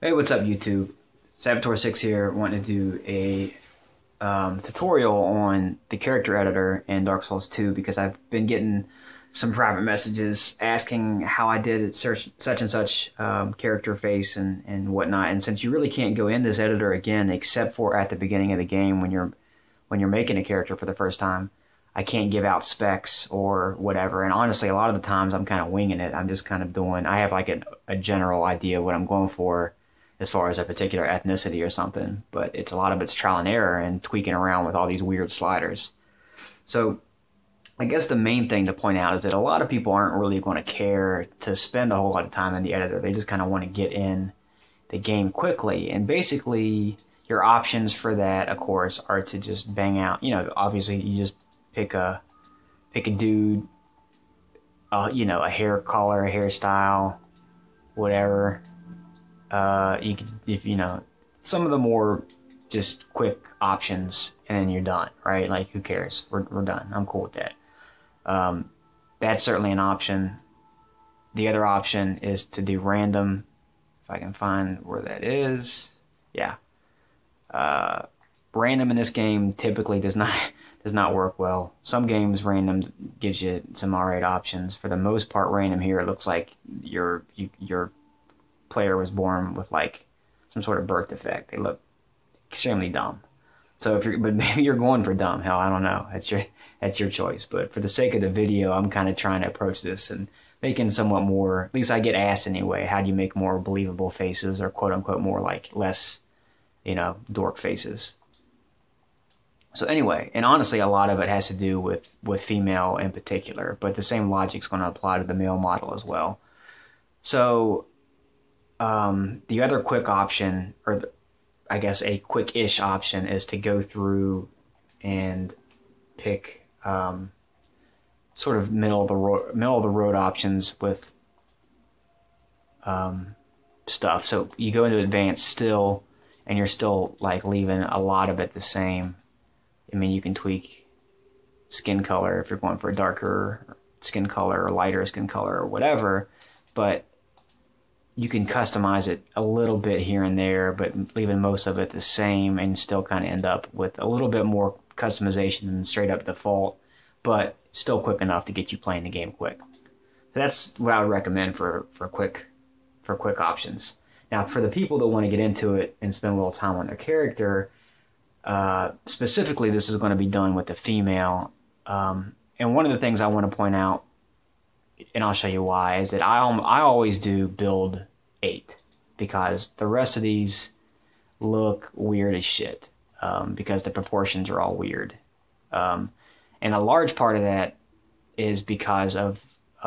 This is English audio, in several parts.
Hey, what's up, YouTube? Saboteur6 here, wanting to do a tutorial on the character editor in Dark Souls 2 because I've been getting some private messages asking how I did such and such character face and whatnot. And since you really can't go in this editor again except for at the beginning of the game when you're making a character for the first time, I can't give out specs or whatever. And honestly, a lot of the times I'm kind of winging it. I'm just kind of doing. I have like a general idea of what I'm going for as far as a particular ethnicity or something, but it's a lot of it's trial and error and tweaking around with all these weird sliders. So I guess the main thing to point out is that a lot of people aren't really going to care to spend a whole lot of time in the editor. They just kind of want to get in the game quickly. And basically your options for that, of course, are to just bang out, obviously you just pick a dude, a hair color, a hairstyle, whatever. You could, if some of the more just quick options, and then you're done, right? Like, who cares? We're done. I'm cool with that. That's certainly an option. The other option is to do random. If I can find where that is, yeah. Random in this game typically does not work well. Some games random gives you some alright options. For the most part, random here it looks like your player was born with like some sort of birth defect. They look extremely dumb. So but maybe you're going for dumb. Hell, I don't know. That's your choice. But for the sake of the video, I'm kind of trying to approach this and making somewhat more. At least I get asked anyway. How do you make more believable faces, or quote unquote more like less, dork faces? So anyway, and honestly, a lot of it has to do with female in particular, but the same logic's going to apply to the male model as well. So the other quick option, or I guess a quick-ish option, is to go through and pick sort of middle of the road options with stuff. So you go into advanced still, and you're still like leaving a lot of it the same. I mean, you can tweak skin color if you're going for a darker skin color or lighter skin color or whatever, but you can customize it a little bit here and there, but leaving most of it the same, and still kind of end up with a little bit more customization than straight up default, but still quick enough to get you playing the game quick. So that's what I would recommend for quick options. Now, for the people that want to get into it and spend a little time on their character, specifically, this is going to be done with the female. And one of the things I want to point out, and I'll show you why, is that I always do build 8 because the rest of these look weird as shit because the proportions are all weird. And a large part of that is because of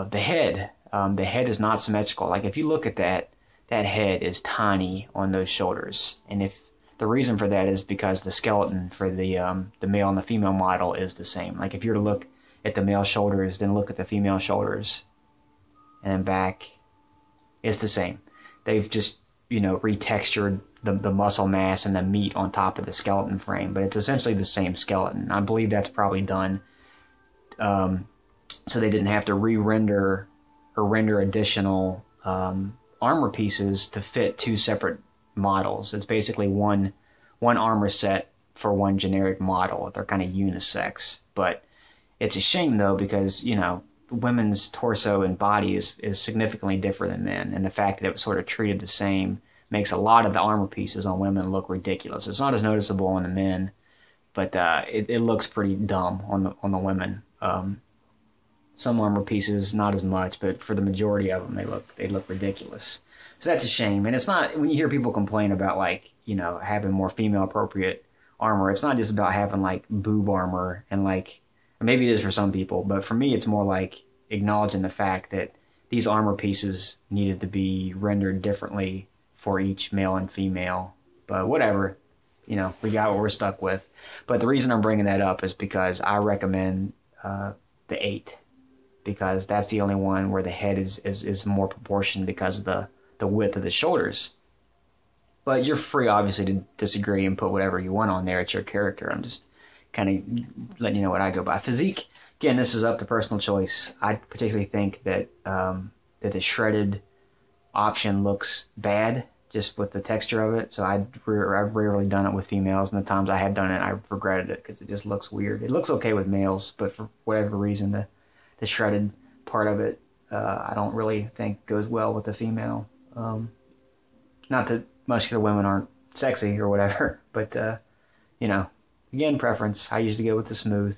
the head. The head is not symmetrical. Like, if you look at that head is tiny on those shoulders. And if the reason for that is because the skeleton for the male and the female model is the same. Like, if you were to look at the male shoulders, then look at the female shoulders, and then back, it's the same. They've just, retextured the muscle mass and the meat on top of the skeleton frame, but it's essentially the same skeleton. I believe that's probably done so they didn't have to re-render or render additional armor pieces to fit 2 separate models. It's basically one armor set for one generic model. They're kind of unisex, but it's a shame though, because women's torso and body is significantly different than men, and the fact that it was sort of treated the same makes a lot of the armor pieces on women look ridiculous. It's not as noticeable on the men, but it looks pretty dumb on the women. Some armor pieces not as much, but for the majority of them they look ridiculous. So that's a shame. And it's not, when you hear people complain about like having more female appropriate armor, it's not just about having like boob armor and like, maybe it is for some people, but for me it's more like acknowledging the fact that these armor pieces needed to be rendered differently for each male and female. But whatever, we got what we're stuck with. But the reason I'm bringing that up is because I recommend the 8, because that's the only one where the head is more proportioned because of the width of the shoulders. But you're free, obviously, to disagree and put whatever you want on there. It's your character. I'm just kind of letting you know what I go by. Physique, again, this is up to personal choice. I particularly think that that the shredded option looks bad, just with the texture of it. So I've rarely done it with females, and the times I have done it, I've regretted it because it just looks weird. It looks okay with males, but for whatever reason, the shredded part of it, I don't really think goes well with the female. Not that muscular women aren't sexy or whatever, but you know, again, preference. I usually go with the smooth,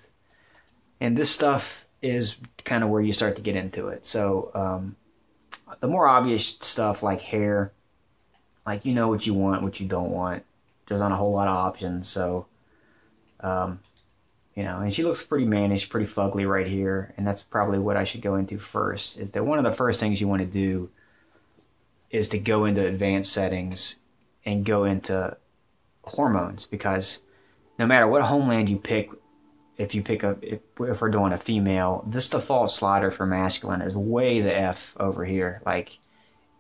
and this stuff is kind of where you start to get into it. So the more obvious stuff like hair, like you know what you want, what you don't want. There's not a whole lot of options. So, you know, and she looks pretty mannish, pretty fugly right here. And that's probably what I should go into first, is that one of the first things you want to do is to go into advanced settings and go into hormones, because no matter what homeland you pick, if we're doing a female, this default slider for masculine is way the F over here. Like,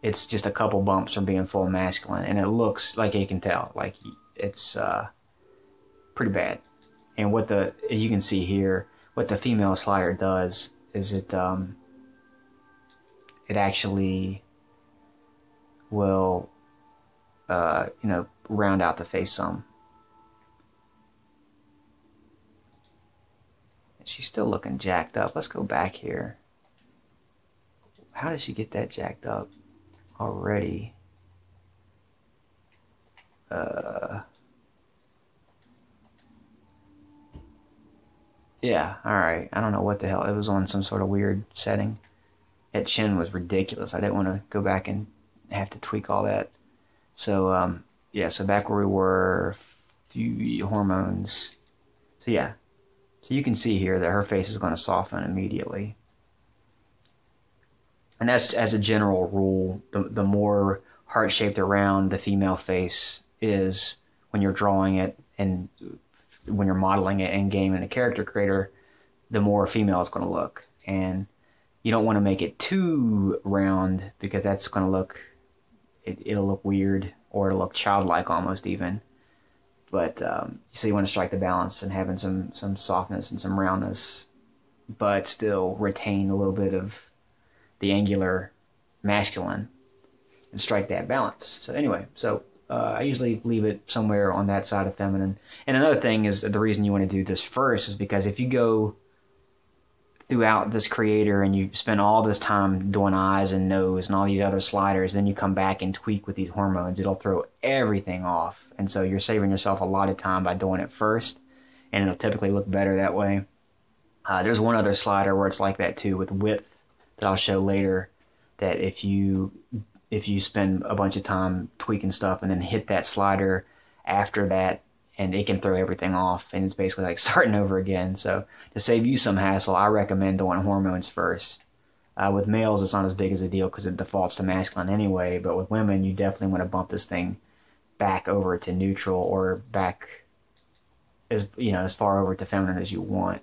it's just a couple bumps from being full masculine, and it looks like you can tell, like it's pretty bad. And what you can see here, what the female slider does is it actually will you know, round out the face some. She's still looking jacked up. Let's go back here. How did she get that jacked up already? Yeah, alright. I don't know what the hell. It was on some sort of weird setting. That chin was ridiculous. I didn't want to go back and have to tweak all that. So, yeah, so back where we were, few hormones. So, yeah. So you can see here that her face is going to soften immediately. And that's, as a general rule, the more heart-shaped around the female face is when you're drawing it and when you're modeling it in game in a character creator, the more female it's going to look. And you don't want to make it too round, because that's going to look, it'll look weird, or it'll look childlike almost even. But so you want to strike the balance and having some softness and some roundness, but still retain a little bit of the angular masculine and strike that balance. So anyway, so I usually leave it somewhere on that side of feminine. And another thing is that the reason you want to do this first is because if you go throughout this creator and you spend all this time doing eyes and nose and all these other sliders, then you come back and tweak with these hormones, it'll throw everything off. And so you're saving yourself a lot of time by doing it first, and it'll typically look better that way. There's one other slider where it's like that too, with width, that I'll show later, that if you spend a bunch of time tweaking stuff and then hit that slider after that, and it can throw everything off, and it's basically like starting over again. So to save you some hassle, I recommend doing hormones first. With males, it's not as big as a deal because it defaults to masculine anyway, but with women, you definitely want to bump this thing back over to neutral, or back as far over to feminine as you want.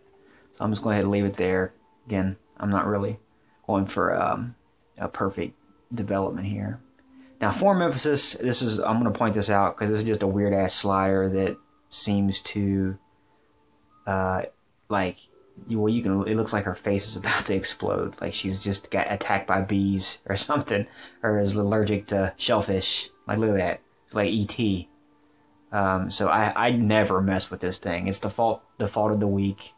So I'm just going to go ahead and leave it there. Again, I'm not really going for a perfect development here. Now, form emphasis, I'm going to point this out because this is just a weird ass slider that seems to it looks like her face is about to explode, like she's just got attacked by bees or something, or is allergic to shellfish. Like, look at that. It's like ET. So I never mess with this thing. It's defaulted to weak.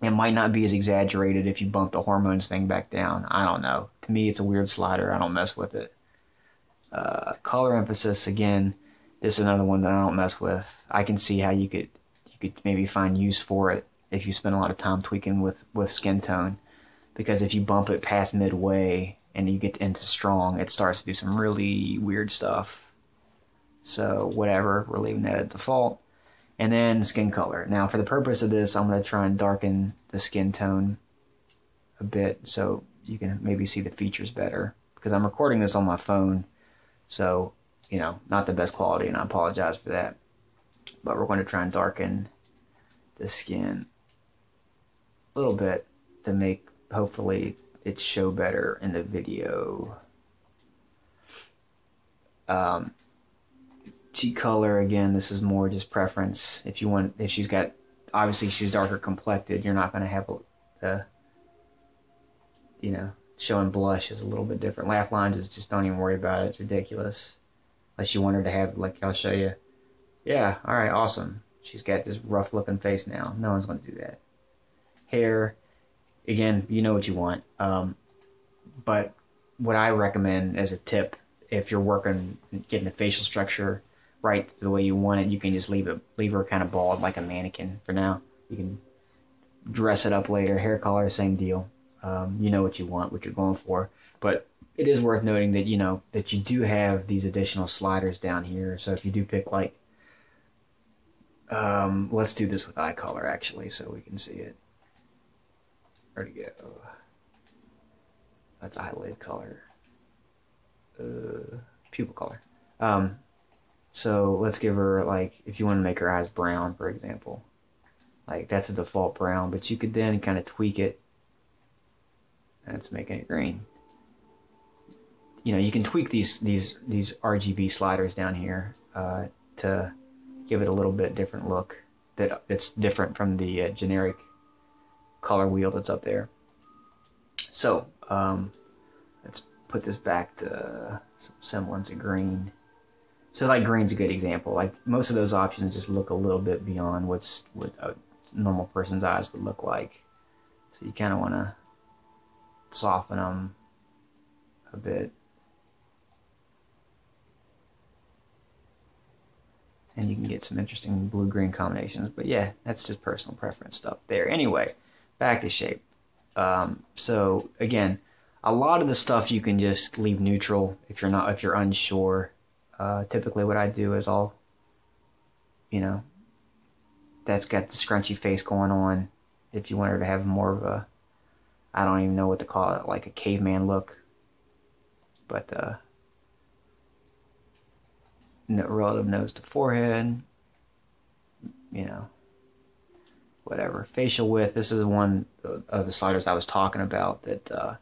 It might not be as exaggerated if you bump the hormones thing back down. I don't know. To me, it's a weird slider. I don't mess with it. Color emphasis, again, this is another one that I don't mess with. I can see how you could maybe find use for it if you spend a lot of time tweaking with skin tone, because if you bump it past midway and you get into strong, it starts to do some really weird stuff. So whatever, we're leaving that at default. And then skin color. Now, for the purpose of this, I'm going to try and darken the skin tone a bit so you can maybe see the features better, because I'm recording this on my phone, so, not the best quality, and I apologize for that. But we're going to try and darken the skin a little bit to make, hopefully, it show better in the video. Cheek color, again, this is more just preference. If she's got, obviously she's darker complected, you're not going to have the, showing blush is a little bit different. Laugh lines is just, don't even worry about it. It's ridiculous. unless you want her to have, like, I'll show you. Yeah, all right, awesome. She's got this rough looking face now. No one's going to do that. Hair, again, you know what you want. But what I recommend as a tip, if you're working, getting the facial structure right the way you want it, you can just leave her kind of bald like a mannequin for now. You can dress it up later. Hair color, same deal. You know what you want, what you're going for. But it is worth noting that, you know, that you do have these additional sliders down here. So if you do pick, like, let's do this with eye color actually, so we can see it. Where'd it go? That's eyelid color. Pupil color. So let's give her, like, if you want to make her eyes brown, for example, like that's a default brown, but you could then kind of tweak it. That's making it green. You know, you can tweak these RGB sliders down here to give it a little bit different look that's different from the generic color wheel that's up there. So let's put this back to some semblance of green. So like green's a good example. Like most of those options just look a little bit beyond what a normal person's eyes would look like. So you kind of want to soften them a bit. And you can get some interesting blue-green combinations. But yeah, that's just personal preference stuff there. Anyway, back to shape. So again, a lot of the stuff you can just leave neutral if you're unsure. Typically what I do is I'll, you know, that's got the scrunchy face going on. If you want her to have more of a, I don't even know what to call it, like a caveman look. But relative nose to forehead, you know, whatever. Facial width, this is one of the sliders I was talking about that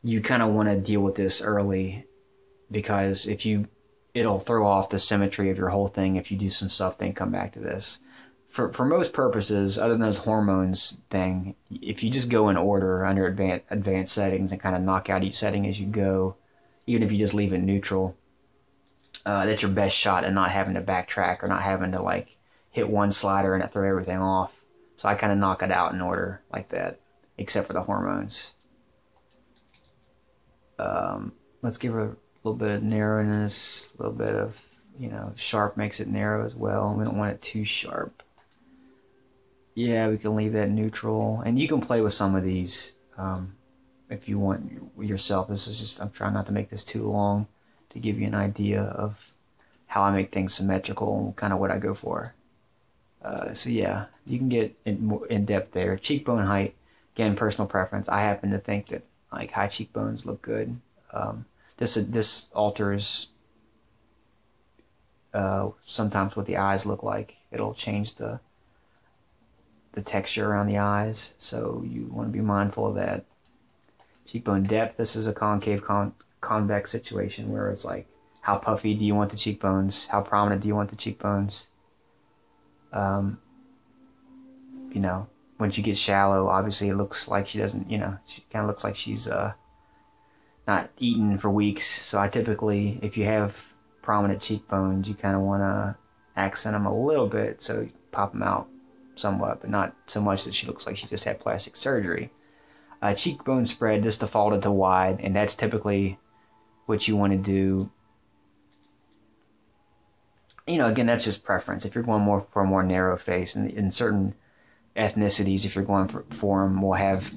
you kind of want to deal with this early, because it'll throw off the symmetry of your whole thing if you do some stuff then come back to this. For most purposes, other than those hormones thing, if you just go in order under advanced settings and kind of knock out each setting as you go, even if you just leave it neutral, that's your best shot at not having to backtrack or not having to like hit one slider and it throw everything off. So I kind of knock it out in order like that, except for the hormones. Let's give her a little bit of narrowness, a little bit of, you know, sharp makes it narrow as well. We don't want it too sharp. Yeah, we can leave that neutral, and you can play with some of these if you want yourself. This is just, I'm trying not to make this too long to give you an idea of how I make things symmetrical and kind of what I go for. So yeah, you can get in depth there. Cheekbone height, again, personal preference. I happen to think that like high cheekbones look good. This alters sometimes what the eyes look like. It'll change the texture around the eyes, so you want to be mindful of that. Cheekbone depth, this is a concave convex situation where it's like, how puffy do you want the cheekbones? How prominent do you want the cheekbones? You know, when she gets shallow, obviously it looks like she doesn't, you know, she kind of looks like she's not eaten for weeks. So I typically, if you have prominent cheekbones, you kind of want to accent them a little bit, so you pop them out somewhat, but not so much that she looks like she just had plastic surgery. Cheekbone spread, this defaulted to wide, and that's typically what you want to do. You know, again, that's just preference. If you're going more for a more narrow face, and in certain ethnicities, if you're going for them, will have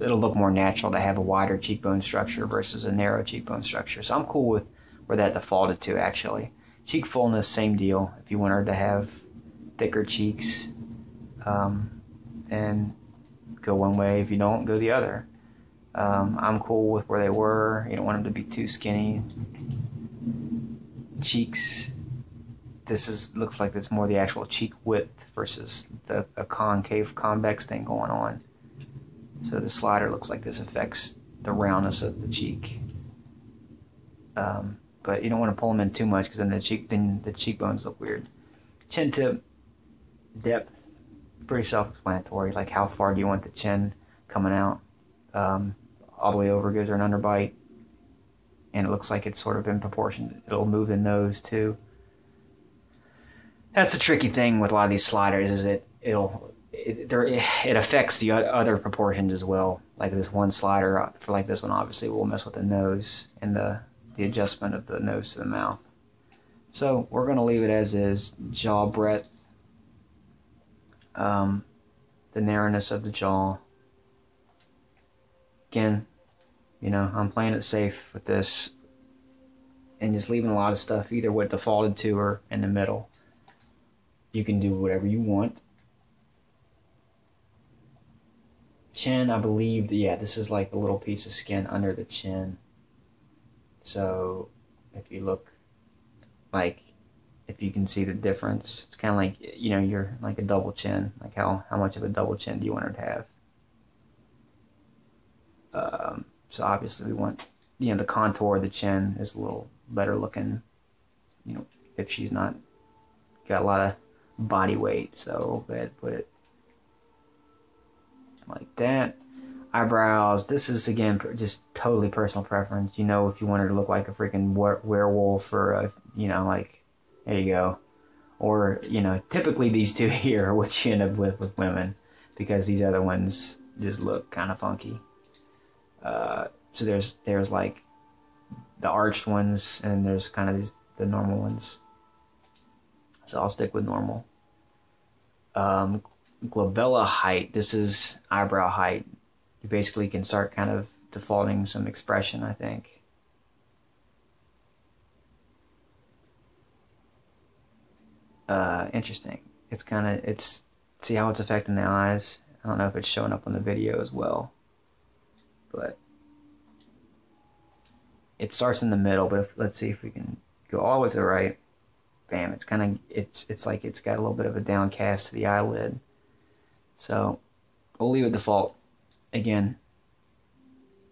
it'll look more natural to have a wider cheekbone structure versus a narrow cheekbone structure. So I'm cool with where that defaulted to, actually. Cheek fullness, same deal. If you want her to have thicker cheeks, and go one way. If you don't, go the other. I'm cool with where they were. You don't want them to be too skinny. Cheeks, looks like it's more the actual cheek width versus a concave convex thing going on. So the slider looks like this affects the roundness of the cheek. But you don't want to pull them in too much, because then the cheekbones look weird. Chin tip depth, pretty self-explanatory. Like, how far do you want the chin coming out? All the way over gives her an underbite. and it looks like it's sort of in proportion. It'll move the nose too. That's the tricky thing with a lot of these sliders, is it affects the other proportions as well. Like this one slider, for like this one, obviously will mess with the nose and the adjustment of the nose to the mouth. So we're going to leave it as is. Jaw breadth, the narrowness of the jaw. Again, you know, I'm playing it safe with this and just leaving a lot of stuff either what defaulted to or in the middle. You can do whatever you want. Chin, I believe, yeah, this is like a little piece of skin under the chin. So if you look, like, if you can see the difference, it's kind of like, you know, you're like a double chin. Like how much of a double chin do you want her to have? So obviously we want, you know, the contour of the chin is a little better looking, you know, if she's not got a lot of body weight. So go ahead and put it like that. Eyebrows, this is again just totally personal preference. You know, if you want her to look like a freaking werewolf or a, you know, like, there you go. Or, you know, typically these two here are what you end up with women, because these other ones just look kind of funky. So there's like the arched ones, and there's kind of the normal ones. So I'll stick with normal. Glabella height, this is eyebrow height. You basically can start kind of defaulting some expression, I think. Interesting. See how it's affecting the eyes? I don't know if it's showing up on the video as well, but it starts in the middle. But let's see if we can go all the way to the right. Bam, it's kind of, it's like it's got a little bit of a downcast to the eyelid. So we'll leave it default. Again,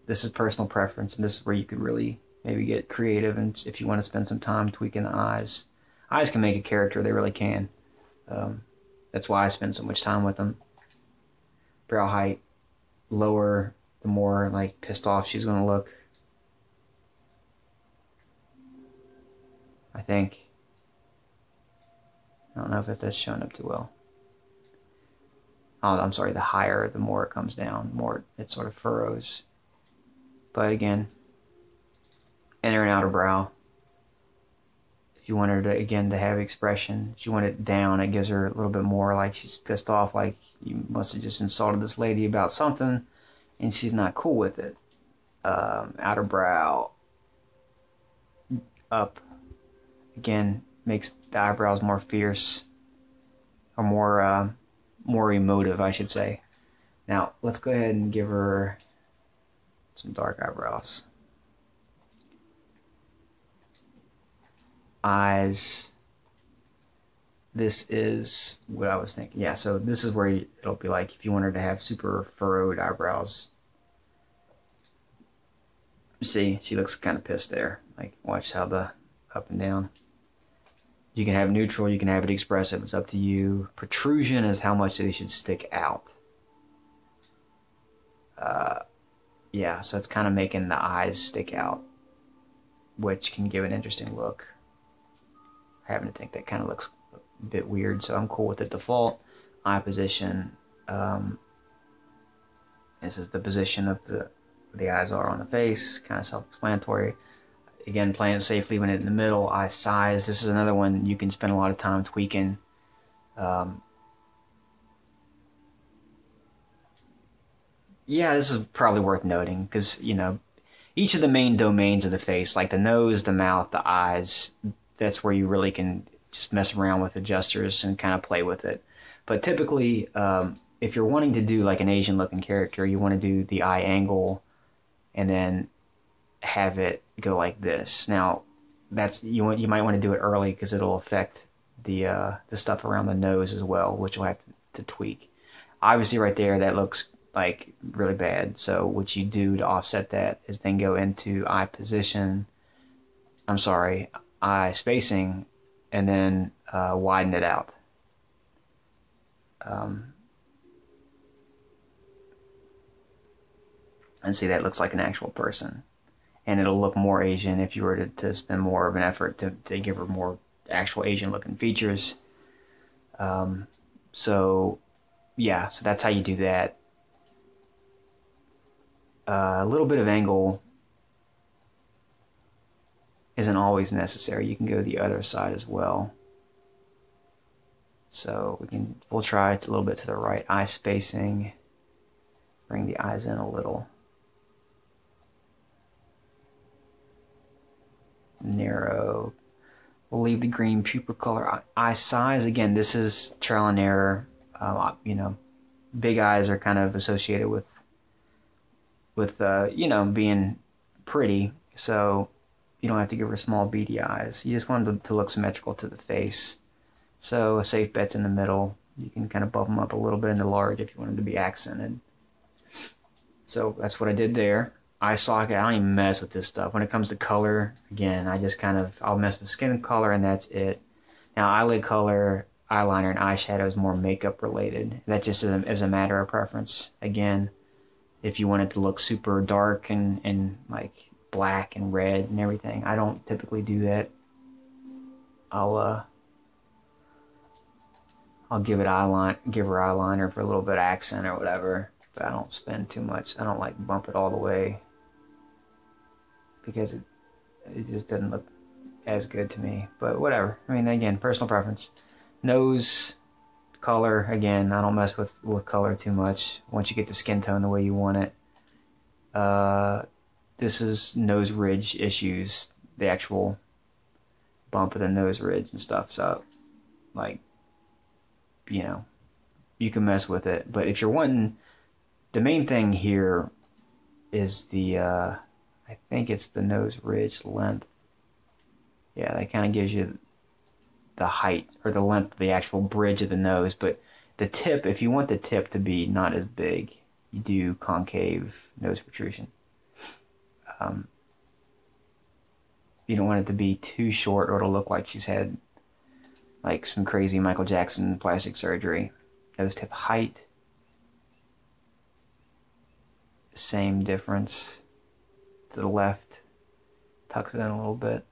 this is personal preference, and this is where you could really maybe get creative, and if you want to spend some time tweaking the eyes. Eyes can make a character, they really can. That's why I spend so much time with them. Brow height, lower, the more like pissed off she's going to look, I think. I don't know if that's showing up too well. Oh, I'm sorry, the higher, the more it comes down, more it sort of furrows. But again, inner and outer brow. If you want her to, again, to have expression, if you want it down, it gives her a little bit more like she's pissed off, like you must have just insulted this lady about something, and she's not cool with it. Outer brow up, again, makes the eyebrows more fierce, or more emotive, I should say. Now, let's go ahead and give her some dark eyebrows. Eyes. This is what I was thinking. Yeah, so this is where it'll be like if you want her to have super furrowed eyebrows. See, she looks kind of pissed there. Like, watch how the up and down. You can have neutral, you can have it expressive, it's up to you. Protrusion is how much they should stick out. Yeah, so it's kind of making the eyes stick out, which can give an interesting look. I happen to think that kind of looks a bit weird, so I'm cool with the default. Eye position. This is the position of the eyes are on the face, kind of self-explanatory. Again, playing it safe, leaving it in the middle. Eye size. This is another one you can spend a lot of time tweaking. Yeah, this is probably worth noting because, you know, each of the main domains of the face, like the nose, the mouth, the eyes, that's where you really can just mess around with adjusters and kind of play with it. But typically, if you're wanting to do like an Asian looking character, you want to do the eye angle and then have it go like this. Now, that's you might want to do it early because it'll affect the stuff around the nose as well, which you'll have to tweak. Obviously, right there, that looks like really bad. So what you do to offset that is then go into eye position. I'm sorry, eye spacing, and then widen it out. And see, that looks like an actual person. and it'll look more Asian if you were to spend more of an effort to give her more actual Asian looking features. So yeah, so that's how you do that. A little bit of angle isn't always necessary. You can go the other side as well. So we'll try it a little bit to the right. Eye spacing. Bring the eyes in a little. Narrow. We'll leave the green pupil color. Eye size, again, this is trial and error. You know, big eyes are kind of associated with you know, being pretty. So you don't have to give her small beady eyes. You just want them to look symmetrical to the face. So a safe bet's in the middle. You can kind of bump them up a little bit into large if you want them to be accented. So that's what I did there. Eye socket, I don't even mess with this stuff. When it comes to color, again, I just I'll mess with skin color and that's it. Now eyelid color, eyeliner, and eyeshadow is more makeup related. That just is a matter of preference. Again, if you want it to look super dark and like black and red and everything, I don't typically do that. I'll give her eyeliner for a little bit of accent or whatever, but I don't spend too much. I don't like bump it all the way because it just doesn't look as good to me. But whatever. I mean, again, personal preference. Nose color, again, I don't mess with color too much. Once you get the skin tone the way you want it. This is nose ridge issues, the actual bump of the nose ridge and stuff. So, like, you know, you can mess with it. But if you're wanting, the main thing here is the, I think it's the nose ridge length. Yeah, that kind of gives you the height or the length of the actual bridge of the nose. But the tip, if you want the tip to be not as big, you do concave nose protrusion. You don't want it to be too short or it'll look like she's had like some crazy Michael Jackson plastic surgery. Nose tip height, same difference to the left, tucks it in a little bit.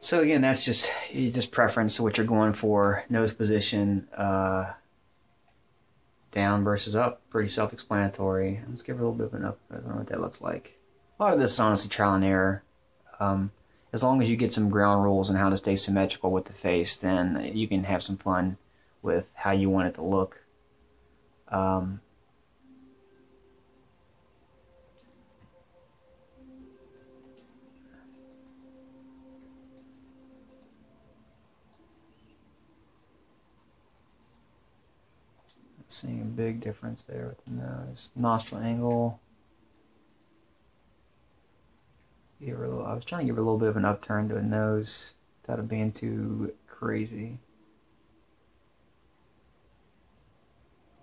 So again, that's just preference of what you're going for. Nose position, down versus up, pretty self-explanatory. Let's give her a little bit of an up. I don't know what that looks like. A lot of this is honestly trial and error. As long as you get some ground rules on how to stay symmetrical with the face, then you can have some fun with how you want it to look. Seeing a big difference there with the nose. Nostril angle. Give her a little, I was trying to give her a little bit of an upturn to a nose without it being too crazy.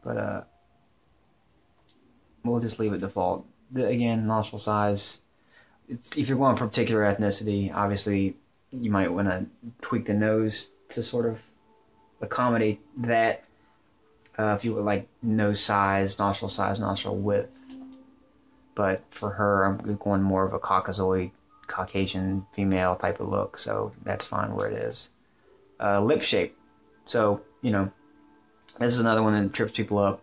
But we'll just leave it default. Again, nostril size. If you're going for a particular ethnicity, obviously you might want to tweak the nose to sort of accommodate that. If you would like nose size, nostril width. But for her, I'm going more of a Caucasoid, Caucasian female type of look, so that's fine where it is. Lip shape. So, you know, this is another one that trips people up.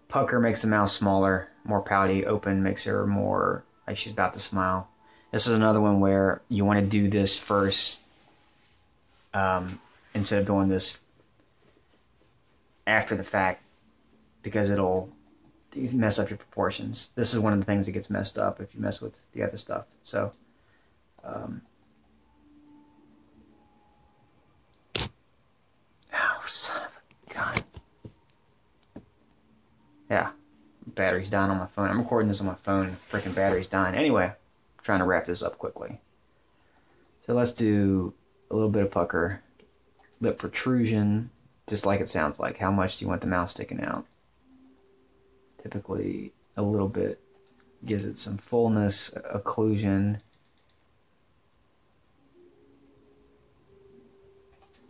Pucker makes the mouth smaller, more pouty. Open makes her more like she's about to smile. This is another one where you want to do this first, instead of doing this after the fact, because it'll mess up your proportions. This is one of the things that gets messed up if you mess with the other stuff. So, oh, son of a gun. Yeah, battery's dying on my phone. I'm recording this on my phone. Freaking battery's dying. Anyway, I'm trying to wrap this up quickly. So let's do a little bit of pucker. Lip protrusion, just like it sounds like. How much do you want the mouth sticking out? Typically, a little bit gives it some fullness, occlusion.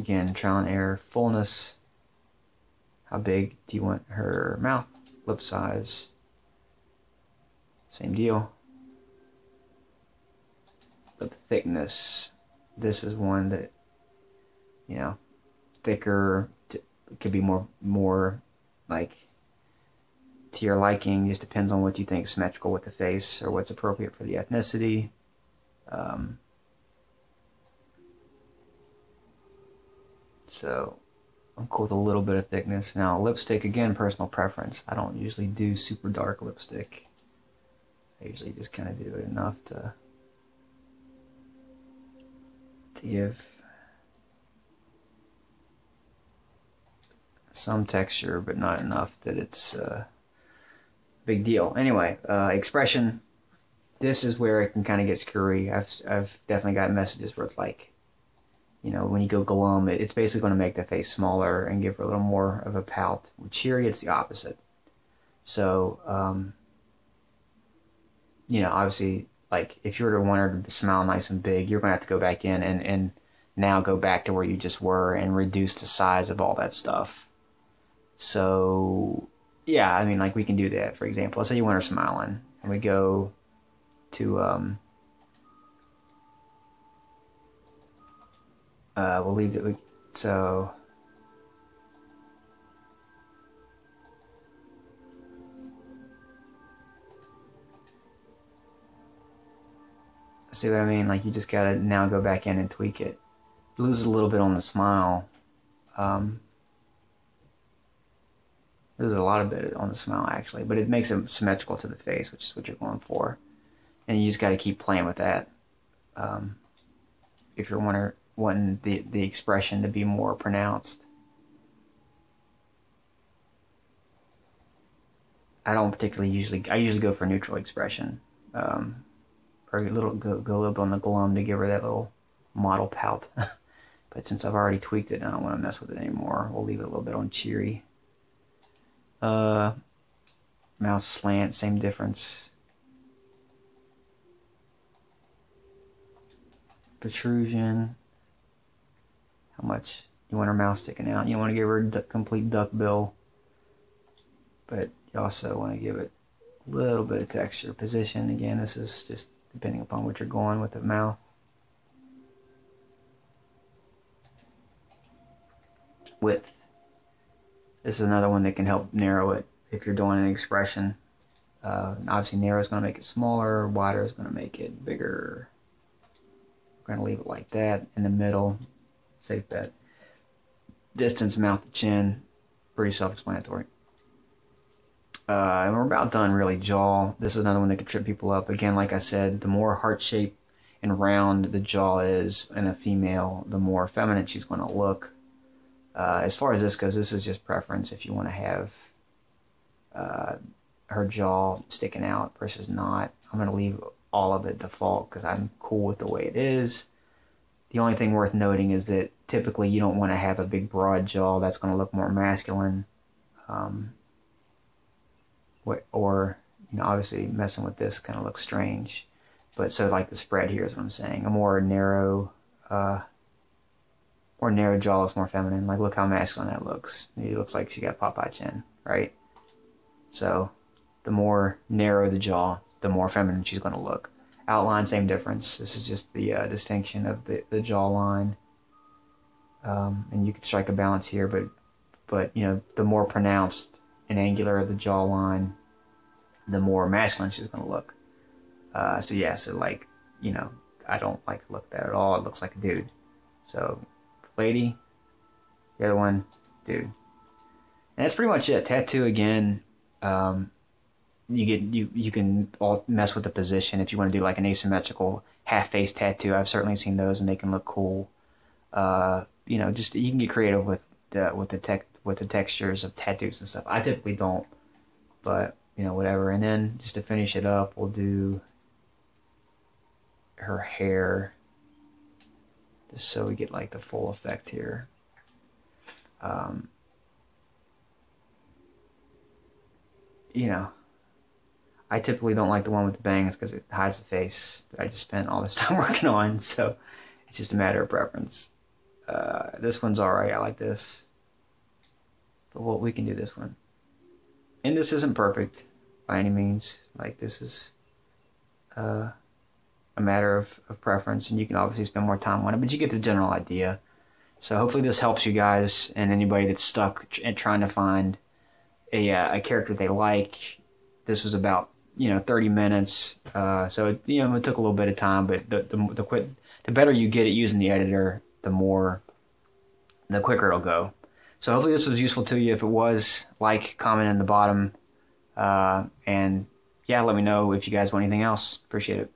Again, trial and error. Fullness. How big do you want her mouth? Lip size. Same deal. Lip thickness. This is one that, you know, thicker. It could be more like to your liking. Just depends on what you think is symmetrical with the face or what's appropriate for the ethnicity. So I'm cool with a little bit of thickness. Now lipstick, again, personal preference. I don't usually do super dark lipstick. I usually just kind of do it enough to give some texture, but not enough that it's a big deal. Anyway, expression. This is where it can kind of get screwy. I've definitely got messages where it's like, you know, when you go glum, it's basically going to make the face smaller and give her a little more of a pout. With cheery, it's the opposite. So, you know, obviously, like, if you were to want her to smile nice and big, you're going to have to go back in and now go back to where you just were and reduce the size of all that stuff. So, yeah, I mean, like, we can do that, for example. Let's say you want her smiling, and we go to, we'll leave it, so, see what I mean? Like, you just gotta now go back in and tweak it. It loses a little bit on the smile. Loses a lot of bit on the smile, actually, but it makes it symmetrical to the face, which is what you're going for. And you just gotta keep playing with that. If you're wanting the expression to be more pronounced. I don't particularly I usually go for neutral expression. Or a little, go a little bit on the glum to give her that little model pout. But since I've already tweaked it, I don't want to mess with it anymore. We'll leave it a little bit on cheery. Mouth slant, same difference. Protrusion. How much you want her mouth sticking out? You don't want to give her a complete duck bill, but you also want to give it a little bit of texture. Position, again, this is just depending upon what you're going with the mouth. Width. This is another one that can help narrow it if you're doing an expression. Obviously, narrow is going to make it smaller. Wider is going to make it bigger. We're going to leave it like that. In the middle, safe bet. Distance, mouth to chin, pretty self-explanatory. And we're about done, really. Jaw. This is another one that can trip people up. Again, like I said, the more heart-shaped and round the jaw is in a female, the more feminine she's going to look. As far as this goes, this is just preference. If you want to have her jaw sticking out versus not, I'm going to leave all of it default because I'm cool with the way it is. The only thing worth noting is that typically you don't want to have a big broad jaw. That's going to look more masculine. Or, you know, obviously messing with this kind of looks strange. But so like the spread here is what I'm saying. A more narrow jaw looks more feminine. Like, look how masculine that looks. It looks like she got Popeye chin, right? So the more narrow the jaw, the more feminine she's going to look. Outline, same difference. This is just the distinction of the jawline. And you could strike a balance here, but you know, the more pronounced and angular the jawline, the more masculine she's going to look. So yeah, so like, you know, I don't like the look of that at all. It looks like a dude. So lady, the other one, dude. And that's pretty much it. Tattoo, again, you can all mess with the position if you want to do like an asymmetrical half face tattoo. I've certainly seen those and they can look cool. You know, just you can get creative with the textures of tattoos and stuff. I typically don't, but you know, whatever. And then just to finish it up, we'll do her hair, just so we get like the full effect here. You know, I typically don't like the one with the bangs because it hides the face that I just spent all this time working on, so it's just a matter of preference. This one's alright. I like this. But we can do this one. And this isn't perfect by any means. Like, this is a matter of preference, and you can obviously spend more time on it, but you get the general idea. So hopefully this helps you guys and anybody that's stuck and trying to find a character they like. This was about 30 minutes, so it took a little bit of time, but the better you get at using the editor, the quicker it'll go. So hopefully this was useful to you. If it was, like, comment in the bottom, and yeah, let me know if you guys want anything else. Appreciate it.